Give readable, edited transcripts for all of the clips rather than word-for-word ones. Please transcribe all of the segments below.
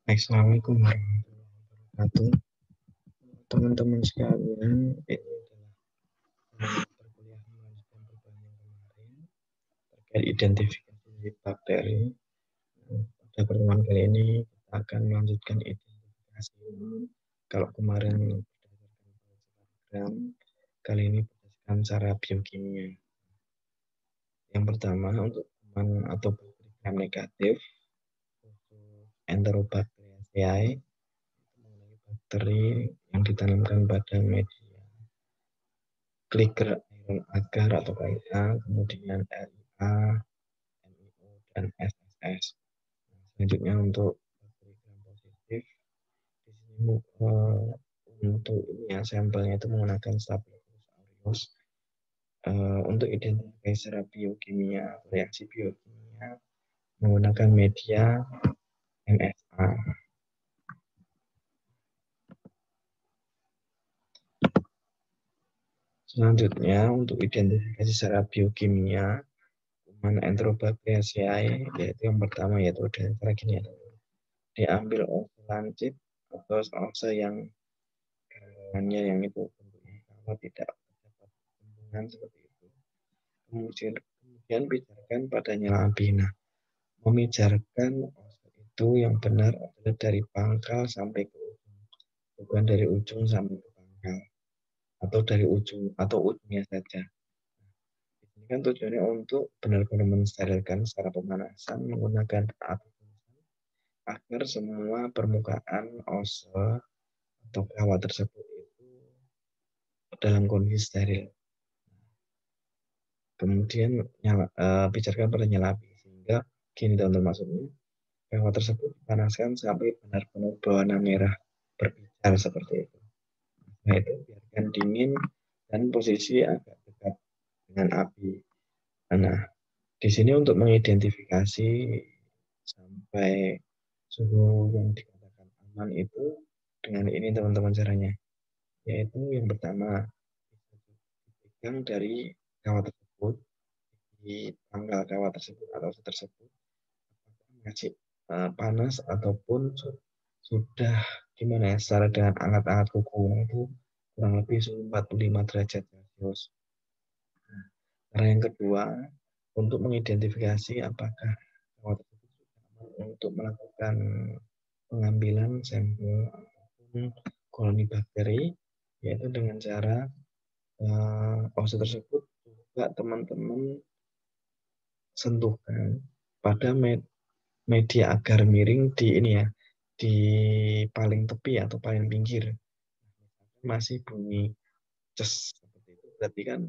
Assalamualaikum warahmatullahi wabarakatuh. Teman-teman sekalian, ini adalah perkuliahan melanjutkan pertanyaan kemarin terkait identifikasi bakteri. Pada pertemuan kali ini kita akan melanjutkan identifikasi. Kalau kemarin berdasarkan program, kali ini berdasarkan cara biokimia. Yang pertama untuk kuman atau bakteri gram negatif, Enterobacteriaceae, mengenai bakteri yang ditanamkan pada media Kliker iron agar atau KIA, kemudian RIA, MIO, dan SSS. Selanjutnya untuk bakteri gram positif, di sini untuk ini ya sampelnya itu menggunakan Staphylococcus aureus. Untuk identifikasi secara biokimia, reaksi biokimia menggunakan media MSA. Selanjutnya untuk identifikasi secara biokimia kuman Enterobacteriaceae, yaitu yang pertama yaitu dengan cara gini ya, diambil ose lancip atau ose yang hanya yang itu bentuknya sama tidak terdapat hubungan seperti itu. Kemudian pijarkan padanya labi. Nah, memijarkan ose itu yang benar adalah dari pangkal sampai ke ujung, bukan dari ujung sampai ke pangkal, atau dari ujung atau ujungnya saja. Ini kan tujuannya untuk benar-benar mensterilkan secara pemanasan menggunakan api agar semua permukaan ose atau kawat tersebut itu dalam kondisi steril. Kemudian bicarakan pada nyala api sehingga gini teman-teman maksudnya kawat tersebut dipanaskan sampai benar-benar berwarna merah berbicar seperti itu. Nah itu biarkan dingin dan posisi agak dekat dengan api. Nah di sini untuk mengidentifikasi sampai suhu yang dikatakan aman itu dengan ini teman-teman caranya, yaitu yang pertama dipegang dari kawat tersebut, di pangkal kawat tersebut atau tersebut masih panas ataupun sudah gimana ya secara dengan hangat-hangat kuku itu kurang lebih suhu 45 derajat Celcius. Nah, cara yang kedua untuk mengidentifikasi apakah kawat tersebut aman untuk melakukan pengambilan sampel ataupun koloni bakteri, yaitu dengan cara ose tersebut juga teman-teman sentuhkan pada media agar miring di ini ya, di paling tepi atau paling pinggir. Masih bunyi ces seperti itu, berarti kan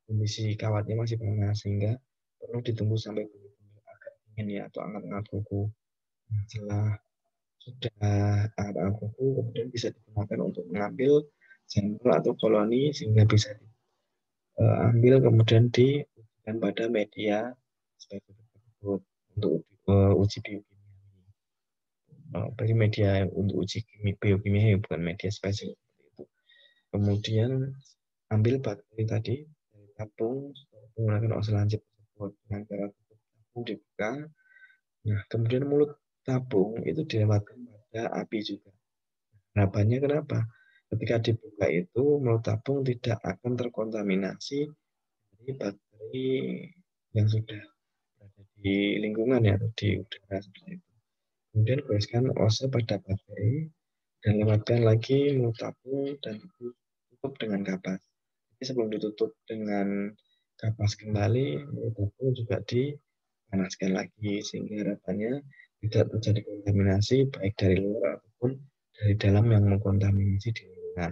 kondisi kawatnya masih panas sehingga perlu ditunggu sampai benar-benar agak dingin ya atau hangat-hangat kuku. Setelah sudah hangat-hangat kuku kemudian bisa digunakan untuk mengambil sampel atau koloni sehingga bisa diambil kemudian diujikan pada media spesifik tersebut untuk uji biokimia. Bagi media untuk uji biokimia bukan media spesifik itu. Kemudian ambil bakteri tadi dari tabung menggunakan ose lancip tersebut dengan cara tutup tabung dibuka. Nah, kemudian mulut tabung itu dilewatkan pada api juga. Harapannya kenapa? Ketika dibuka itu mulut tabung tidak akan terkontaminasi dari bakteri yang sudah berada di lingkungan ya, atau di udara seperti itu. Kemudian goreskan ose pada bakteri dan lewatkan lagi mulut tabung dan tutup dengan kapas. Jadi sebelum ditutup dengan kapas kembali, mulut tabung juga dipanaskan lagi sehingga harapannya tidak terjadi kontaminasi baik dari luar ataupun dari dalam yang mengkontaminasi di lingkungan.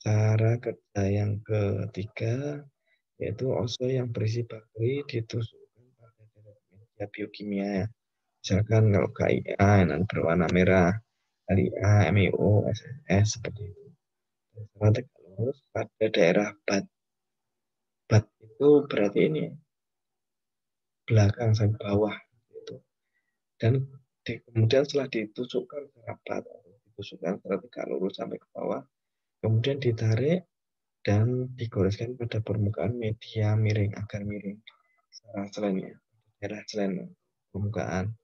Cara kerja yang ketiga yaitu ose yang berisi bakteri ditusukkan pada media biokimia. Misalkan kalau KIA yang berwarna merah, RIA, MIO, SSS seperti itu. Secara tegak lurus pada daerah bat. Bat itu berarti ini belakang sampai bawah gitu. Dan kemudian setelah ditusukkan ke bat atau ditusukkan secara tegak lurus sampai ke bawah, kemudian ditarik dan digoreskan pada permukaan media miring agar miring secara selainnya daerah selain permukaan.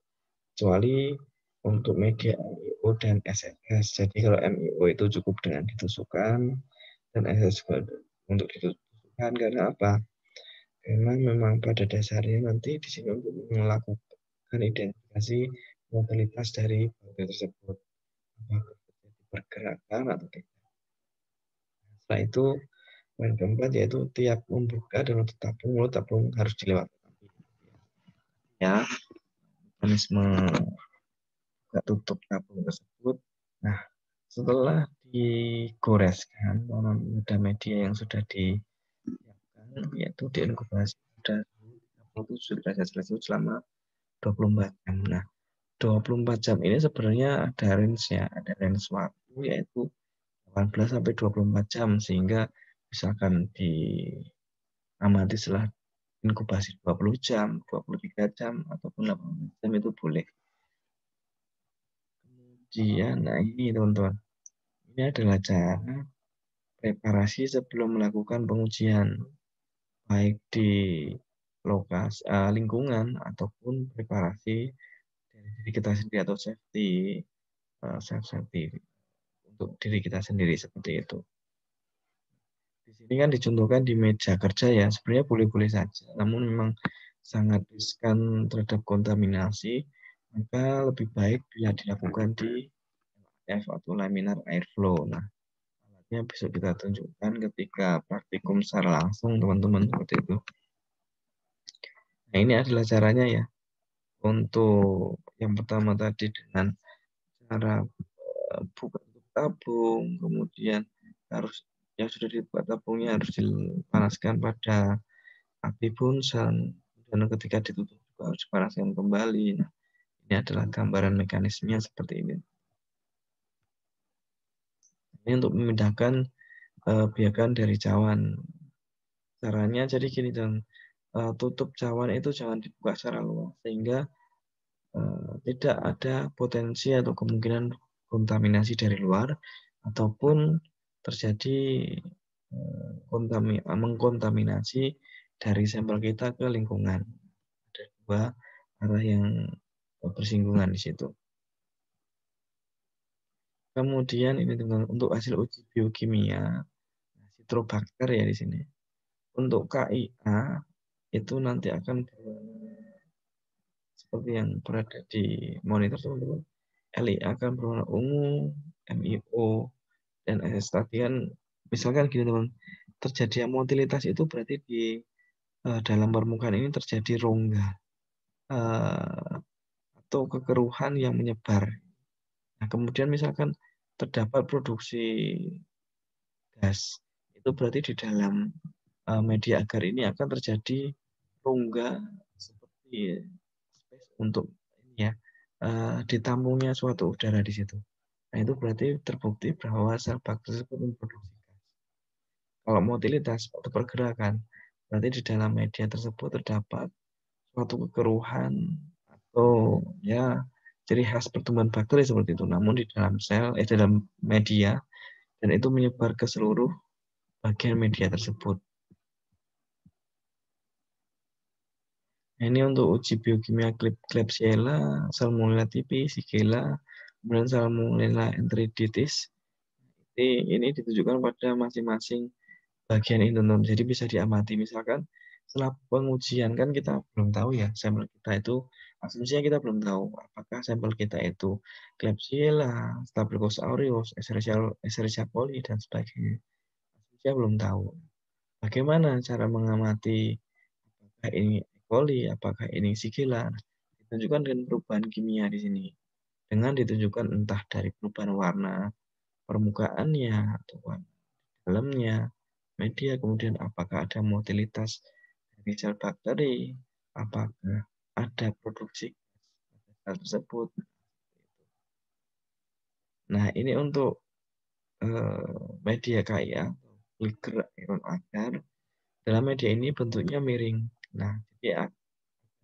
kecuali untuk media MIO dan SMS. Jadi kalau MIO itu cukup dengan ditusukkan dan SS juga untuk ditusukkan. Karena apa? Karena memang pada dasarnya nanti di sini untuk melakukan identifikasi mobilitas dari bakteri tersebut, apakah terjadi pergerakan atau tidak. Setelah itu, poin keempat yaitu tiap membuka dan menutup tabung harus dilewati. Ya, mekanisme buka tutup tabung tersebut. Nah, setelah digoreskan media yang sudah disiapkan, yaitu diinkubasi sudah 37 derajat Celcius selama 24 jam. Nah, 24 jam ini sebenarnya ada range-nya, ada range waktu yaitu 18 sampai 24 jam, sehingga misalkan diamati setelah inkubasi 20 jam, 23 jam, ataupun 18 jam itu boleh. Kemudian, nah ini teman-teman, ini adalah cara preparasi sebelum melakukan pengujian, baik di lokasi lingkungan ataupun preparasi dari diri kita sendiri atau safety untuk diri kita sendiri seperti itu. Di sini kan dicontohkan di meja kerja ya, sebenarnya boleh-boleh saja, namun memang sangat riskan terhadap kontaminasi, maka lebih baik bila dilakukan di LAF atau laminar airflow. Nah, alatnya bisa kita tunjukkan ketika praktikum secara langsung, teman-teman, seperti itu. Nah, ini adalah caranya ya. Untuk yang pertama tadi dengan cara buka tutup tabung, kemudian harus yang sudah dibuka tabungnya harus dipanaskan pada api bunsan, dan ketika ditutup juga harus dipanaskan kembali. Nah, ini adalah gambaran mekanismenya seperti ini. Ini untuk memindahkan biakan dari cawan. Caranya jadi gini, dan tutup cawan itu jangan dibuka secara luas sehingga tidak ada potensi atau kemungkinan kontaminasi dari luar ataupun terjadi mengkontaminasi dari sampel kita ke lingkungan. Ada dua arah yang bersinggungan di situ. Kemudian ini teman, untuk hasil uji biokimia Citrobacter ya di sini. Untuk KIA itu nanti akan seperti yang berada di monitor teman-teman. LIA akan berwarna ungu, MIO, dan SS tadi kan misalkan gini teman, terjadi motilitas itu berarti di dalam permukaan ini terjadi rongga atau kekeruhan yang menyebar. Nah, kemudian misalkan terdapat produksi gas, itu berarti di dalam media agar ini akan terjadi rongga seperti space untuk ini ya, ditampungnya suatu udara di situ. Nah, itu berarti terbukti bahwa sel bakteri tersebut memproduksi gas. Kalau motilitas atau pergerakan, berarti di dalam media tersebut terdapat suatu kekeruhan atau ya ciri khas pertumbuhan bakteri seperti itu. Namun di dalam dalam media, dan itu menyebar ke seluruh bagian media tersebut. Nah, ini untuk uji biokimia Klebsiella, Salmonella typhi, Shigella, kemudian Salmonella enteriditis. Ini ditujukan pada masing-masing bagian ini, teman-teman. Jadi bisa diamati, misalkan setelah pengujian kan kita belum tahu ya sampel kita itu, asumsinya kita belum tahu apakah sampel kita itu Klebsiella, Staphylococcus aureus, Escherichia coli dan sebagainya. Asumsinya belum tahu. Bagaimana cara mengamati apakah ini E. coli, apakah ini Shigella? Ditunjukkan dengan perubahan kimia di sini. Dengan ditunjukkan entah dari perubahan warna permukaannya atau warna dalamnya, media, kemudian apakah ada motilitas dari sel bakteri, apakah ada produksi sel tersebut. Nah, ini untuk media KIA, gerak ion agar. Dalam media ini bentuknya miring. Nah, jadi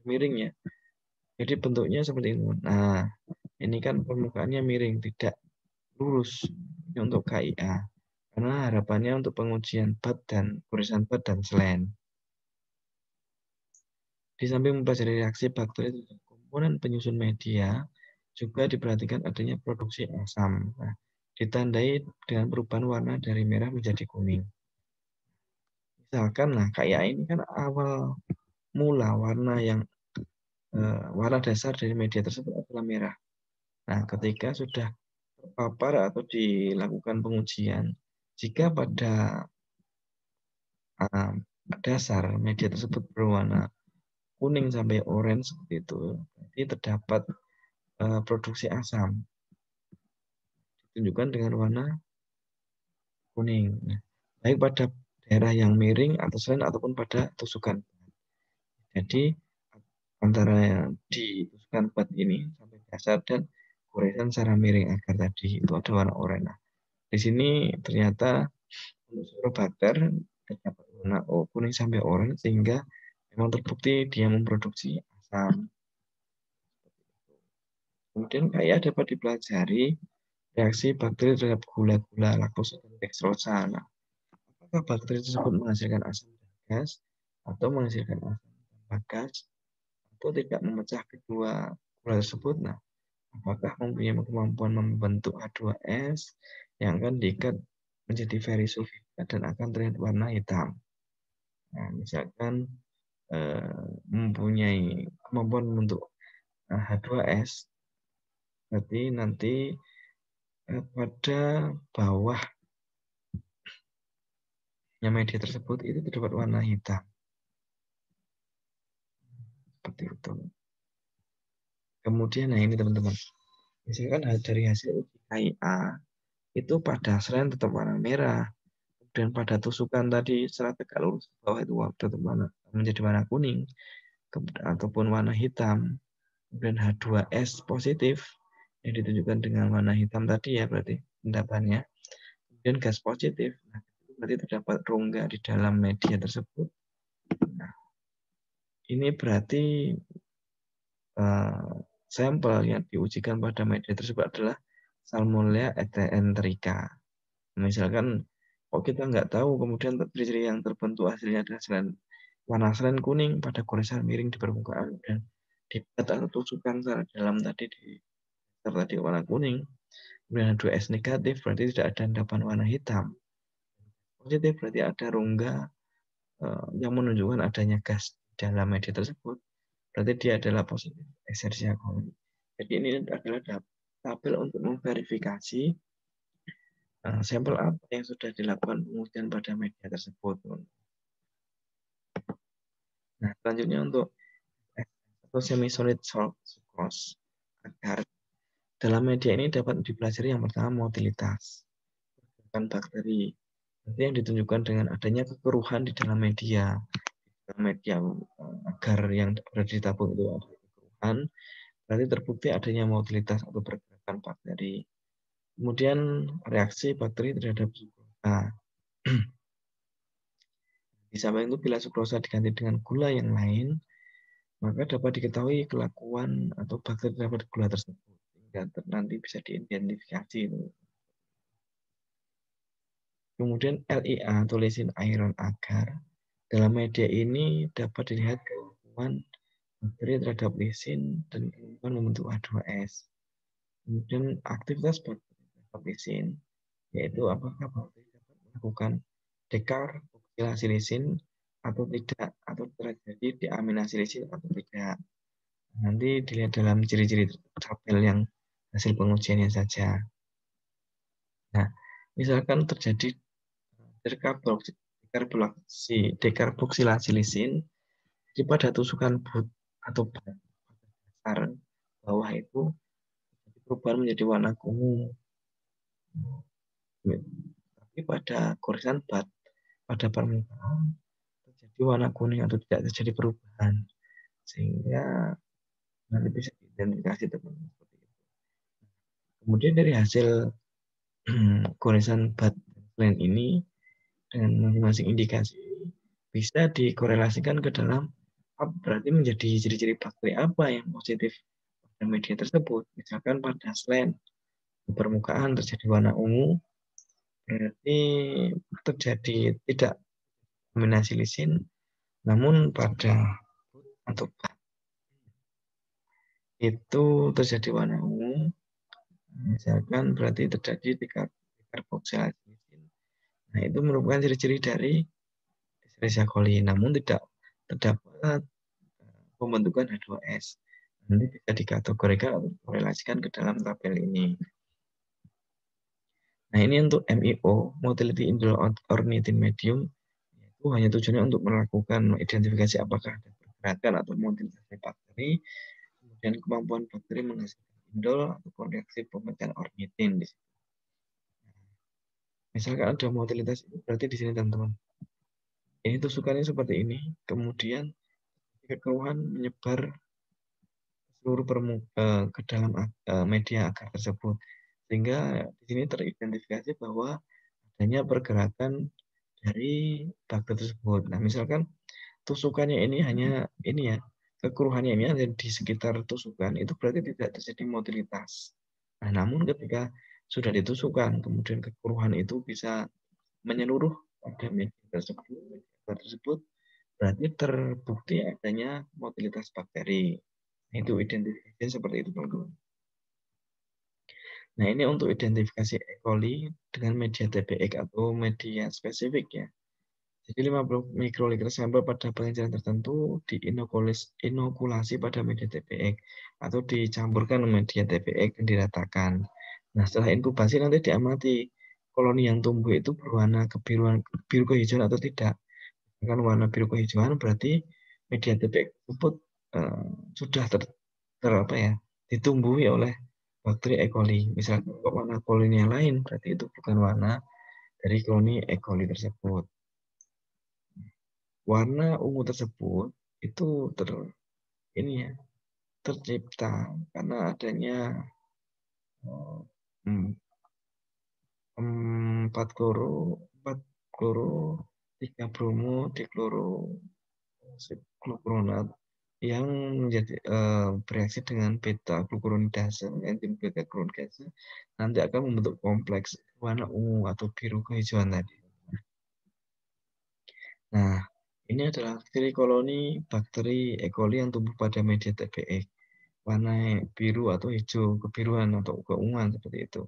miring ya. Jadi bentuknya seperti ini. Nah, ini kan permukaannya miring, tidak lurus. Ini untuk KIA. Karena harapannya untuk pengujian bat dan goresan bat dan selain. Di samping mempelajari reaksi bakteri komponen penyusun media juga diperhatikan adanya produksi asam. Nah, ditandai dengan perubahan warna dari merah menjadi kuning. Misalkan, nah kayak ini kan awal mula warna dasar dari media tersebut adalah merah. Nah, ketika sudah terpapar atau dilakukan pengujian, jika pada dasar media tersebut berwarna kuning sampai orange seperti itu, berarti terdapat produksi asam ditunjukkan dengan warna kuning. Nah, baik pada daerah yang miring atau selain ataupun pada tusukan. Jadi antara di tusukan bat ini sampai dasar dan goresan secara miring agar tadi itu ada warna oranye. Nah, di sini ternyata untuk Surobakter terdapat warna kuning sampai oranye sehingga memang terbukti dia memproduksi asam. Kemudian kayak dapat dipelajari reaksi bakteri terhadap gula-gula, laktosa, dan dextrosa. Nah, apakah bakteri tersebut menghasilkan asam dan gas atau menghasilkan asam dan gas atau tidak memecah kedua gula tersebut? Nah, apakah mempunyai kemampuan membentuk H2S yang akan diikat menjadi sulfida dan akan terlihat warna hitam. Nah, misalkan mempunyai kemampuan membentuk H2S, berarti nanti pada bawahnya media tersebut itu terdapat warna hitam. Seperti itu. Kemudian, nah ini teman-teman. Misalkan dari hasil uji KIA, itu pada selain tetap warna merah, dan pada tusukan tadi secara tegak lurus bawah itu tetap menjadi warna kuning, ataupun warna hitam. Kemudian H2S positif, yang ditunjukkan dengan warna hitam tadi ya berarti endapannya. Kemudian gas positif, nah, berarti terdapat rongga di dalam media tersebut. Nah, ini berarti sampel yang diujikan pada media tersebut adalah Salmonella enterica. Misalkan kok kita nggak tahu kemudian ciri-ciri yang terbentuk hasilnya adalah warna selain kuning pada goresan miring di permukaan dan di bat atau tusukan secara dalam tadi warna kuning. Kemudian H2S negatif berarti tidak ada endapan warna hitam. Positif berarti ada rongga yang menunjukkan adanya gas dalam media tersebut. Berarti dia adalah positif Escherichia coli. Jadi ini adalah tabel untuk memverifikasi sampel apa yang sudah dilakukan pengujian pada media tersebut. Nah, selanjutnya untuk atau semi-solid salt sucrose agar dalam media ini dapat dipelajari yang pertama motilitas bakteri. Nanti yang ditunjukkan dengan adanya kekeruhan di dalam media agar yang berada di tabung itu ada kekeruhan, berarti terbukti adanya motilitas atau pergerakan bakteri. Kemudian reaksi bakteri terhadap glukosa. Di samping itu bila sukrosa diganti dengan gula yang lain, maka dapat diketahui kelakuan atau bakteri terhadap gula tersebut sehingga nanti bisa diidentifikasi. Kemudian LIA atau lysin iron agar dalam media ini dapat dilihat kelakuan bakteri terhadap lysin dan kemampuan membentuk H2S. Kemudian aktivitas bakteri terhadap lysin, yaitu apakah bakteri dapat melakukan dekarboksilasi lysin atau tidak, atau terjadi deaminasi lysin atau tidak. Nanti dilihat dalam ciri-ciri tabel yang hasil pengujiannya saja. Nah, misalkan terjadi dekarboksilasi lisin di pada tusukan but atau dasar bawah itu perubahan menjadi warna ungu. Tapi pada goresan bat pada permukaan terjadi warna kuning atau tidak terjadi perubahan, sehingga nanti bisa diidentifikasi teman-teman seperti itu. Kemudian dari hasil goresan bat lain ini dengan masing-masing indikasi bisa dikorelasikan ke dalam berarti menjadi ciri-ciri bakteri apa yang positif pada media tersebut. Misalkan pada selain permukaan terjadi warna ungu, berarti terjadi tidak dominasi lisin, namun pada atau itu terjadi warna ungu, misalkan berarti terjadi dekarboksilasi. Nah, itu merupakan ciri-ciri dari Escherichia coli, namun tidak terdapat pembentukan H2S. Nanti bisa dikategorikan atau korelasikan ke dalam tabel ini. Nah, ini untuk MIO, Motility Indole Ornithine Medium, itu hanya tujuannya untuk melakukan identifikasi apakah ada pergerakan atau motilisasi bakteri, kemudian kemampuan bakteri menghasilkan indol ataupun reaksi pemecahan ornitin. Misalkan ada motilitas, berarti di sini teman-teman. Ini tusukannya seperti ini, kemudian kekeruhan menyebar seluruh ke dalam media agar tersebut, sehingga di sini teridentifikasi bahwa adanya pergerakan dari bakteri tersebut. Nah, misalkan tusukannya ini hanya ini ya, kekeruhannya ini ada di sekitar tusukan, itu berarti tidak terjadi motilitas. Nah, namun ketika sudah ditusukkan, kemudian kekeruhan itu bisa menyeluruh pada media tersebut, berarti terbukti adanya motilitas bakteri. Itu identifikasi seperti itu, teman-teman. Nah, ini untuk identifikasi E. coli dengan media TBX atau media spesifik ya. Jadi 50 mikroliter sampel pada pengejaran tertentu diinokulasi pada media TBX atau dicampurkan media TBX dan diratakan. Nah, setelah inkubasi nanti diamati koloni yang tumbuh itu berwarna kebiruan, biru kehijauan atau tidak. Dengan warna biru kehijauan berarti media TBX tersebut sudah apa ya, ditumbuhi oleh bakteri E. coli. Misalnya warna koloninya lain berarti itu bukan warna dari koloni E. coli tersebut. Warna ungu tersebut itu ini ya, tercipta karena adanya 4 kloro 3 bromo dikloroglucuronat yang menjadi bereaksi dengan beta glucuronidase, enzim beta glucuronidase, nanti akan membentuk kompleks warna ungu atau biru kehijauan tadi. Nah, ini adalah ciri koloni bakteri E. coli yang tumbuh pada media TBX. Warna biru atau hijau, kebiruan atau keunguan seperti itu.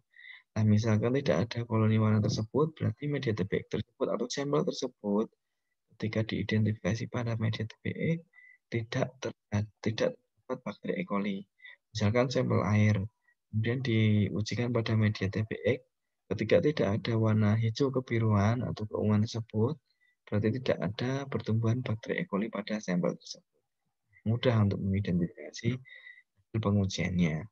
Nah, misalkan tidak ada koloni warna tersebut, berarti media TBX tersebut atau sampel tersebut ketika diidentifikasi pada media TBX tidak terdapat bakteri E. coli. Misalkan sampel air, kemudian diujikan pada media TBX, ketika tidak ada warna hijau kebiruan atau keunguan tersebut, berarti tidak ada pertumbuhan bakteri E. coli pada sampel tersebut. Mudah untuk mengidentifikasi hasil pengujiannya.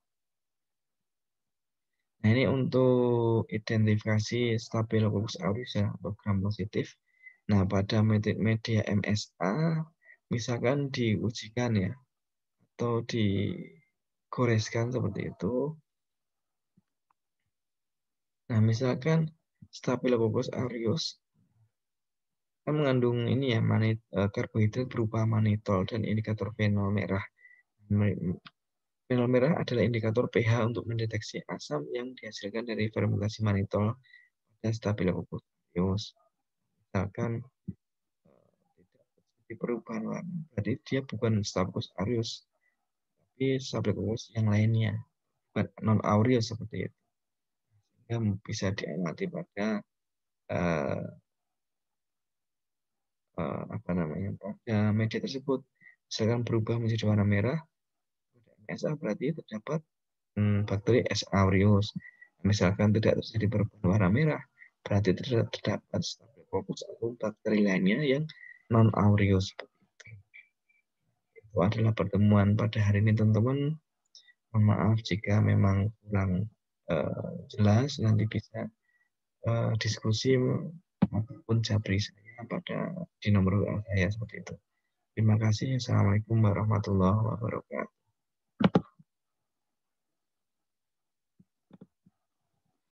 Nah, ini untuk identifikasi Staphylococcus aureus ya, atau gram positif. Nah, pada media MSA, misalkan diujikan ya, atau digoreskan seperti itu. Nah, misalkan Staphylococcus aureus kan mengandung ini ya, karbohidrat berupa manitol dan indikator fenol merah. Fenol merah adalah indikator pH untuk mendeteksi asam yang dihasilkan dari fermentasi manitol dan Staphylococcus aureus. Misalkan tidak terjadi perubahan warna, berarti dia bukan Staphylococcus aureus, tapi Staphylococcus yang lainnya, bukan non aureus seperti itu. Yang bisa diamati pada apa namanya, pada media tersebut. Misalkan berubah menjadi warna merah, MSA berarti terdapat bakteri S. aureus. Misalkan tidak terjadi perubahan warna merah, berarti terdapat Staphylococcus atau bakteri lainnya yang non aureus. Itu adalah pertemuan pada hari ini, teman-teman. Mohon maaf jika memang kurang jelas, nanti bisa diskusi ataupun japri saya di nomor WA saya seperti itu. Terima kasih. Assalamualaikum warahmatullahi wabarakatuh.